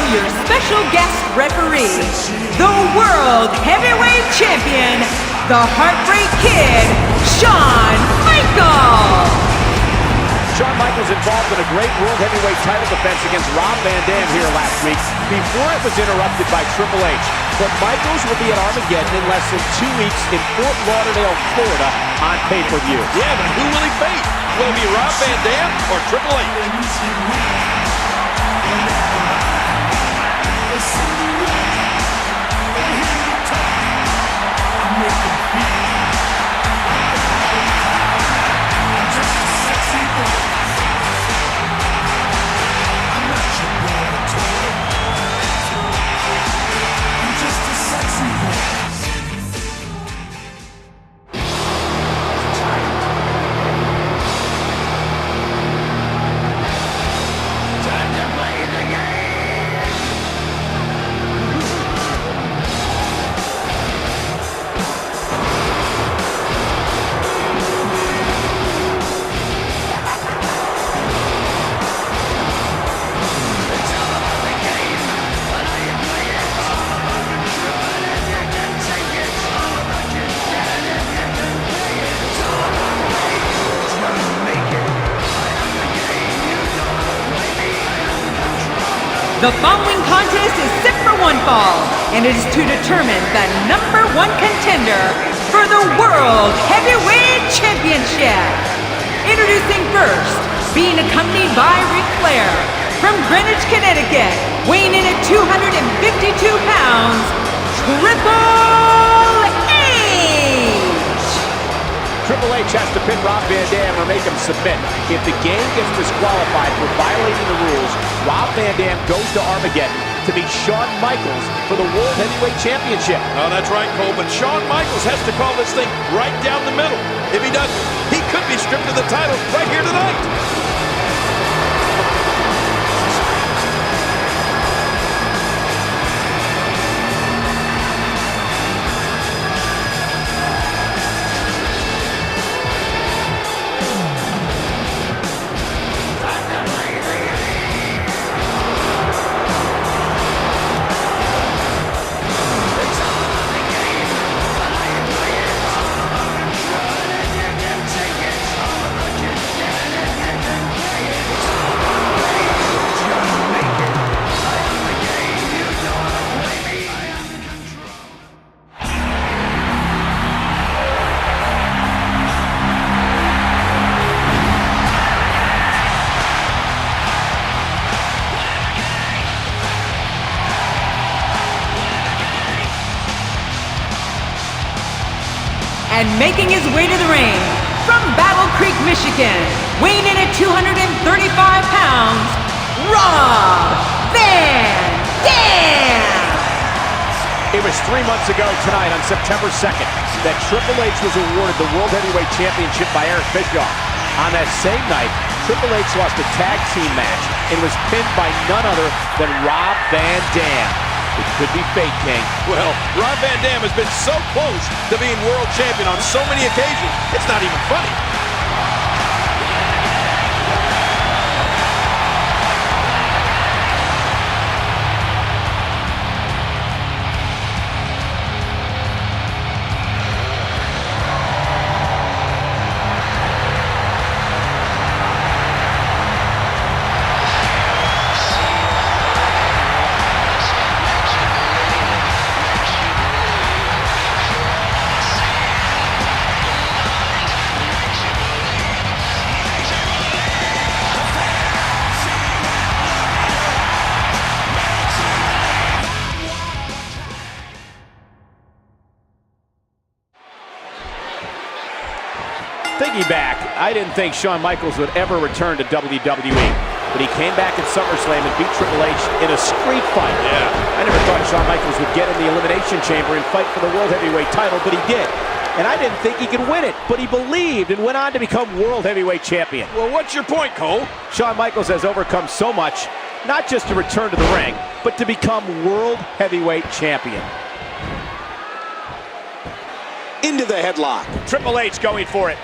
your special guest referee, the World Heavyweight Champion, the Heartbreak Kid, Shawn Michaels. Shawn Michaels involved in a great World Heavyweight title defense against Rob Van Dam here last week before it was interrupted by Triple H. But Michaels will be at Armageddon in less than 2 weeks in Fort Lauderdale, Florida on pay-per-view. Yeah, but who will he face? Will it be Rob Van Dam or Triple H? The following contest is set for one fall, and it is to determine the #1 contender for the World Heavyweight Championship. Introducing first, being accompanied by Ric Flair, from Greenwich, Connecticut, weighing in at 252 pounds, Triple H! Triple H has to pin Rob Van Dam or make him submit. If the game gets disqualified for violating the rules, Rob Van Dam goes to Armageddon to meet Shawn Michaels for the World Heavyweight Championship. Oh, that's right, Cole, but Shawn Michaels has to call this thing right down the middle. If he doesn't, he could be stripped of the title right here tonight. And making his way to the ring, from Battle Creek, Michigan, weighing in at 235 pounds, Rob Van Dam! It was 3 months ago tonight on September 2nd that Triple H was awarded the World Heavyweight Championship by Eric Bischoff. On that same night, Triple H lost a tag team match and was pinned by none other than Rob Van Dam. It could be fate, King. Well, Rob Van Dam has been so close to being world champion on so many occasions, it's not even funny. Thinking back, I didn't think Shawn Michaels would ever return to WWE, but he came back at SummerSlam and beat Triple H in a street fight. Yeah. I never thought Shawn Michaels would get in the Elimination Chamber and fight for the World Heavyweight title, but he did. And I didn't think he could win it, but he believed and went on to become World Heavyweight Champion. Well, what's your point, Cole? Shawn Michaels has overcome so much, not just to return to the ring, but to become World Heavyweight Champion. Into the headlock. Triple H going for it.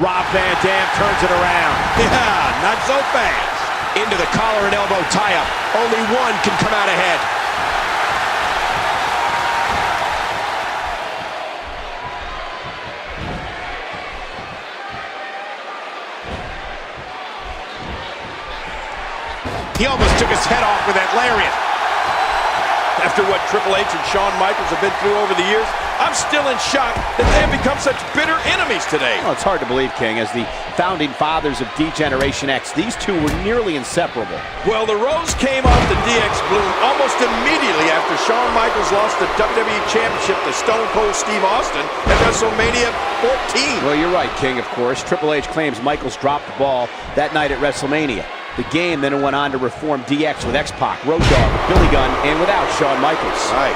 Rob Van Dam turns it around. Yeah, not so fast. Into the collar and elbow tie-up. Only one can come out ahead. He almost took his head off with that lariat. After what Triple H and Shawn Michaels have been through over the years, I'm still in shock that they have become such bitter enemies today. Well, it's hard to believe, King, as the founding fathers of D-Generation X, these two were nearly inseparable. Well, the rose came off the DX bloom almost immediately after Shawn Michaels lost the WWE Championship to Stone Cold Steve Austin at WrestleMania 14. Well, you're right, King, of course. Triple H claims Michaels dropped the ball that night at WrestleMania. The game then went on to reform DX with X-Pac, Road Dogg, Billy Gunn, and without Shawn Michaels. Right.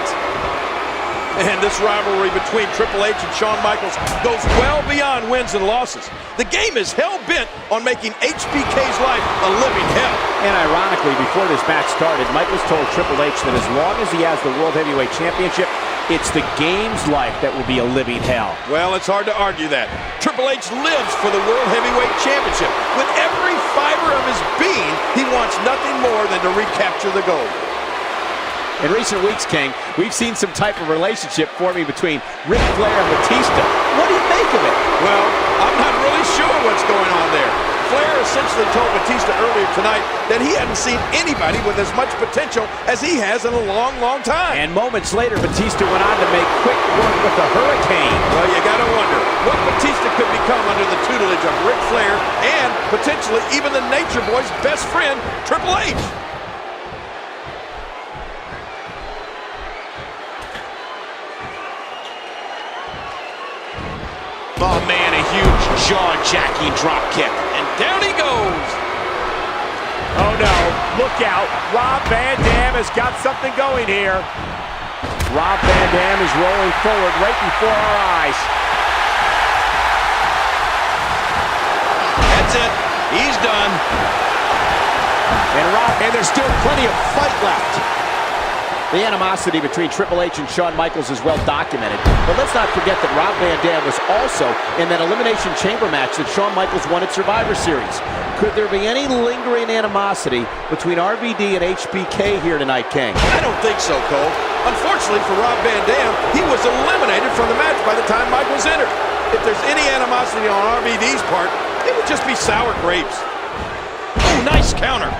And this rivalry between Triple H and Shawn Michaels goes well beyond wins and losses. The game is hell-bent on making HBK's life a living hell. And ironically, before this match started, Michaels told Triple H that as long as he has the World Heavyweight Championship, it's the game's life that will be a living hell. Well, it's hard to argue that. Triple H lives for the World Heavyweight Championship. With every fiber of his being, he wants nothing more than to recapture the gold. In recent weeks, King, we've seen some type of relationship forming between Ric Flair and Batista. What do you make of it? Well, I'm not really sure what's going on there. Flair essentially told Batista earlier tonight that he hadn't seen anybody with as much potential as he has in a long, long time. And moments later, Batista went on to make quick work with the Hurricane. Well, you gotta wonder what Batista could become under the tutelage of Ric Flair and potentially even the Nature Boy's best friend, Triple H. Oh, man, a huge jaw-jacking drop kick. And down he goes. Oh, no. Look out. Rob Van Dam has got something going here. Rob Van Dam is rolling forward right before our eyes. That's it. He's done. And there's still plenty of fight left. The animosity between Triple H and Shawn Michaels is well documented, but let's not forget that Rob Van Dam was also in that Elimination Chamber match that Shawn Michaels won at Survivor Series. Could there be any lingering animosity between RVD and HBK here tonight, King? I don't think so, Cole. Unfortunately for Rob Van Dam, he was eliminated from the match by the time Michaels entered. If there's any animosity on RVD's part, it would just be sour grapes. Oh, nice counter.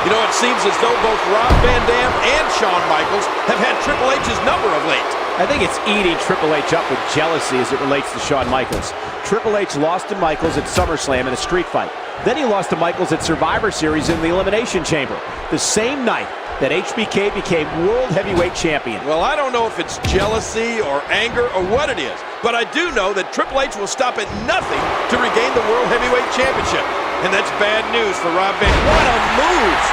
You know, it seems as though both Rob Van Dam and Shawn Michaels have had Triple H's number of late. I think it's eating Triple H up with jealousy as it relates to Shawn Michaels. Triple H lost to Michaels at SummerSlam in a street fight. Then he lost to Michaels at Survivor Series in the Elimination Chamber, the same night that HBK became World Heavyweight Champion. Well, I don't know if it's jealousy or anger or what it is, but I do know that Triple H will stop at nothing to regain the World Heavyweight Championship. And that's bad news for Rob Van Dam. What a move!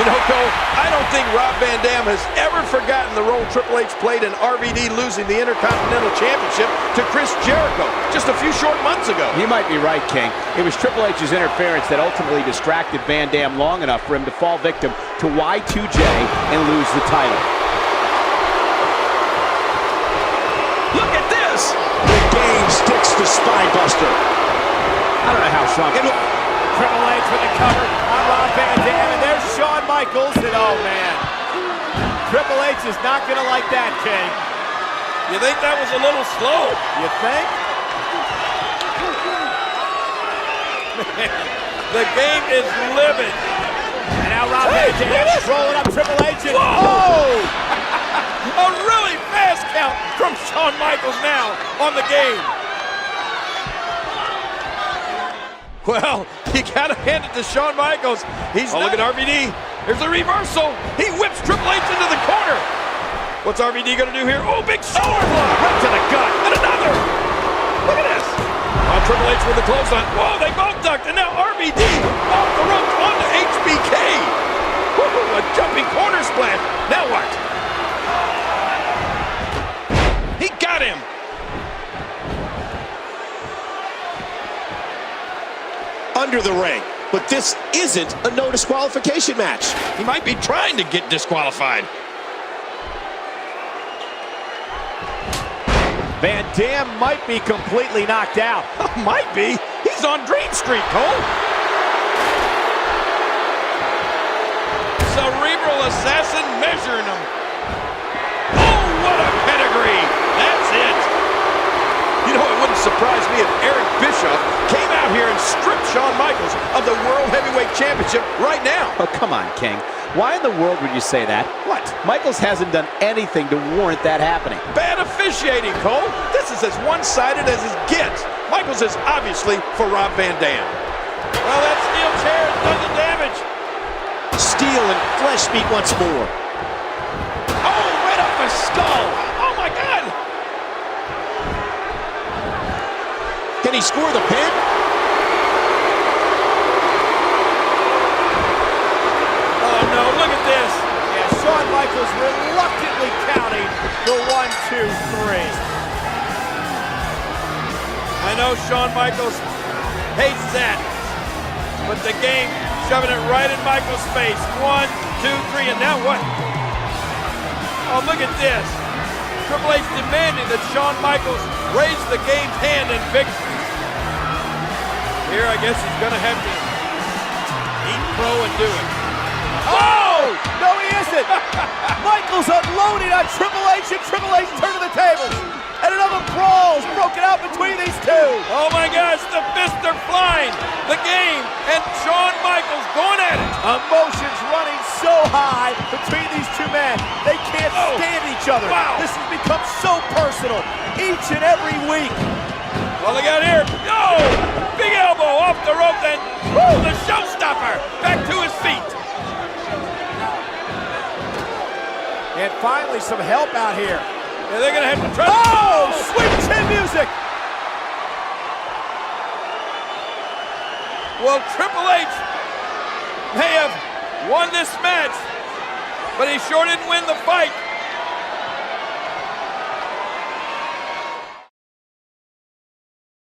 You know, Cole, I don't think Rob Van Dam has ever forgotten the role Triple H played in RVD losing the Intercontinental Championship to Chris Jericho just a few short months ago. You might be right, King. It was Triple H's interference that ultimately distracted Van Dam long enough for him to fall victim to Y2J and lose the title. Look at this! The game sticks to Spinebuster. I don't know how Shawn... Triple H with the cover on Rob Van Dam, and there's Shawn Michaels, and oh man, Triple H is not going to like that, King. You think that was a little slow? You think? The game is livid. And now Rob Van Dam rolling up Triple H, and oh! A really fast count from Shawn Michaels now on the game. Well, you gotta hand it to Shawn Michaels. Look at RVD. There's a reversal. He whips Triple H into the corner. What's RVD gonna do here? Oh, big shoulder block. Right to the gut. And another. Look at this. Triple H with the clothesline. Whoa, they both ducked. And now RVD off the ropes onto HBK. Woo, a jumping corner splash. Now what? He got him. Under the ring. But this isn't a no disqualification match. He might be trying to get disqualified. Van Dam might be completely knocked out. Might be. He's on Dream Street, Cole. Cerebral assassin measuring him. Oh, what a pedigree. That's it. You know, it wouldn't surprise me if Eric Bischoff came out here and stripped Shawn Michaels of the World Heavyweight Championship right now. Oh, come on, King. Why in the world would you say that? What? Michaels hasn't done anything to warrant that happening. Bad officiating, Cole. This is as one-sided as it gets. Michaels is obviously for Rob Van Dam. Well, that steel chair has done the damage. Steel and flesh meet once more. Oh, right off the skull. Oh, my God. Can he score the pin? Oh, no, look at this. Yeah, Shawn Michaels reluctantly counting the 1, 2, 3. I know Shawn Michaels hates that, but the game shoving it right in Michaels' face. 1, 2, 3, and now what? Oh, look at this. Triple H demanding that Shawn Michaels raise the game's hand in victory. Here, I guess he's going to have to eat crow and do it. Oh! No, he isn't! Michaels unloading on Triple H, and Triple H turning the tables. And another brawl is broken out between these two. Oh my gosh, the fists are flying. The game and Shawn Michaels going at it. Emotions running so high between these two men. They can't stand each other. Wow. This has become so personal each and every week. Well, look out here. No! Big elbow off the rope, then the showstopper back to his feet. And finally, some help out here. Yeah, they're going to have to try. Oh, sweet chin music. Well, Triple H may have won this match, but he sure didn't win the fight.